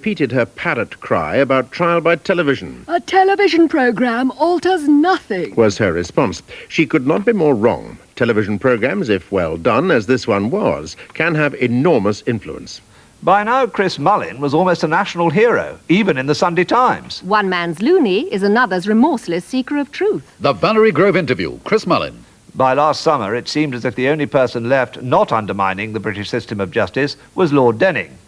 repeated her parrot cry about trial by television. A television programme alters nothing, Was her response. She could not be more wrong. Television programmes, if well done, as this one was, can have enormous influence. By now, Chris Mullin was almost a national hero, even in the Sunday Times. One man's loony is another's remorseless seeker of truth. The Valerie Grove interview, Chris Mullin. By last summer, it seemed as if the only person left not undermining the British system of justice was Lord Denning.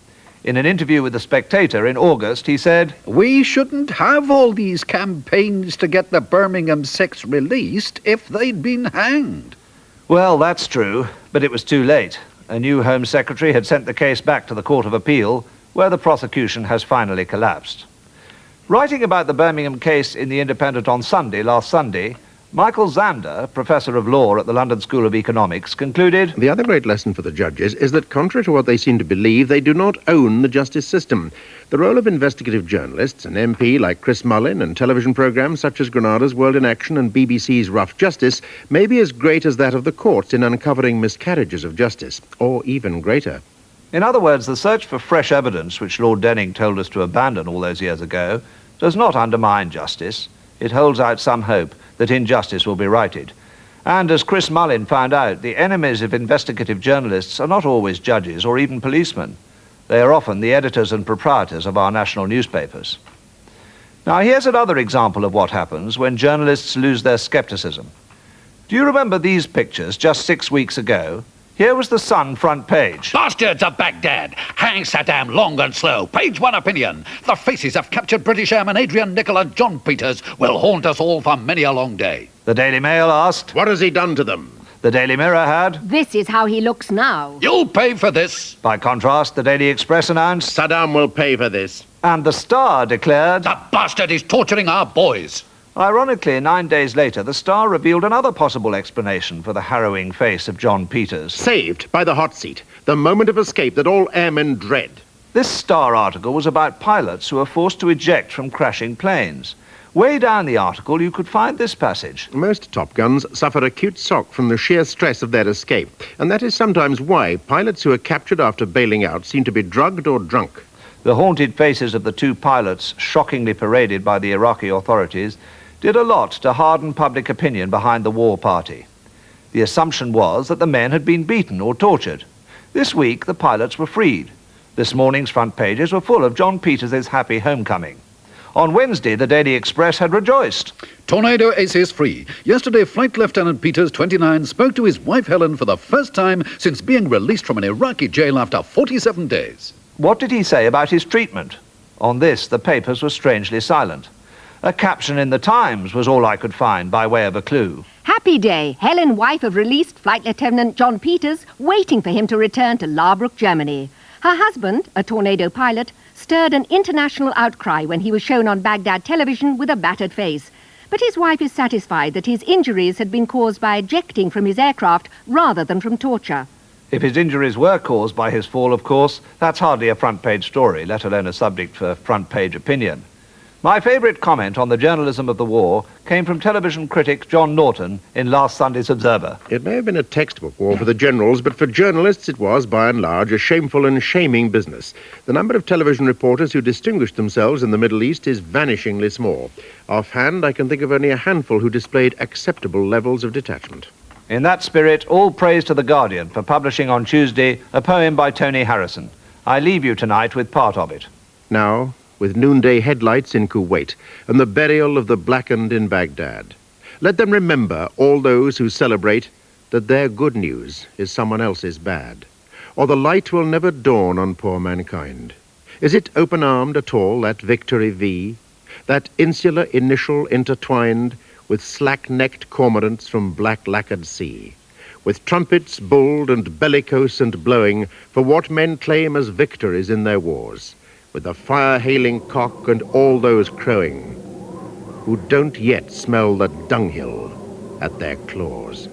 In an interview with The Spectator in August, he said, We shouldn't have all these campaigns to get the Birmingham Six released if they'd been hanged. Well, that's true, but it was too late. A new Home Secretary had sent the case back to the Court of Appeal, where the prosecution has finally collapsed. Writing about the Birmingham case in The Independent on Sunday, last Sunday, Michael Zander, Professor of Law at the London School of Economics, concluded, The other great lesson for the judges is that, contrary to what they seem to believe, they do not own the justice system. The role of investigative journalists, an MP like Chris Mullin, and television programmes such as Granada's World in Action and BBC's Rough Justice may be as great as that of the courts in uncovering miscarriages of justice, or even greater. In other words, the search for fresh evidence, which Lord Denning told us to abandon all those years ago, does not undermine justice. It holds out some hope that injustice will be righted. And as Chris Mullin found out, the enemies of investigative journalists are not always judges or even policemen. They are often the editors and proprietors of our national newspapers. Now, here's another example of what happens when journalists lose their skepticism. Do you remember these pictures just 6 weeks ago? Here was the Sun front page. Bastards of Baghdad! Hang Saddam long and slow. Page one opinion. The faces of captured British airmen Adrian Nicholl and John Peters will haunt us all for many a long day. The Daily Mail asked, What has he done to them? The Daily Mirror had, This is how he looks now. You'll pay for this. by contrast, the Daily Express announced, Saddam will pay for this. and the Star declared. The bastard is torturing our boys. Ironically, 9 days later, the Star revealed another possible explanation for the harrowing face of John Peters. Saved by the hot seat, the moment of escape that all airmen dread. This Star article was about pilots who are forced to eject from crashing planes. Way down the article, you could find this passage. Most Top Guns suffer acute shock from the sheer stress of their escape, and that is sometimes why pilots who are captured after bailing out seem to be drugged or drunk. The haunted faces of the two pilots, shockingly paraded by the Iraqi authorities, did a lot to harden public opinion behind the war party. The assumption was that the men had been beaten or tortured. This week, the pilots were freed. This morning's front pages were full of John Peters' happy homecoming. On Wednesday, the Daily Express had rejoiced. Tornado aces free. Yesterday, Flight Lieutenant Peters, 29, spoke to his wife Helen for the first time since being released from an Iraqi jail after 47 days. What did he say about his treatment? On this, the papers were strangely silent. A caption in the Times was all I could find by way of a clue. Happy day. Helen, wife of released Flight Lieutenant John Peters, waiting for him to return to Laarbruch, Germany. Her husband, a Tornado pilot, stirred an international outcry when he was shown on Baghdad television with a battered face. But his wife is satisfied that his injuries had been caused by ejecting from his aircraft rather than from torture. If his injuries were caused by his fall, of course, that's hardly a front-page story, let alone a subject for front-page opinion. My favourite comment on the journalism of the war came from television critic John Norton in last Sunday's Observer. It may have been a textbook war for the generals, but for journalists it was, by and large, a shameful and shaming business. The number of television reporters who distinguished themselves in the Middle East is vanishingly small. Offhand, I can think of only a handful who displayed acceptable levels of detachment. In that spirit, all praise to The Guardian for publishing on Tuesday a poem by Tony Harrison. I leave you tonight with part of it. Now, with noonday headlights in Kuwait and the burial of the blackened in Baghdad, let them remember, all those who celebrate, that their good news is someone else's bad, or the light will never dawn on poor mankind. Is it open-armed at all, that victory V, that insular initial intertwined with slack-necked cormorants from black lacquered sea, with trumpets bold and bellicose and blowing for what men claim as victories in their wars, with the fire-hailing cock and all those crowing who don't yet smell the dunghill at their claws.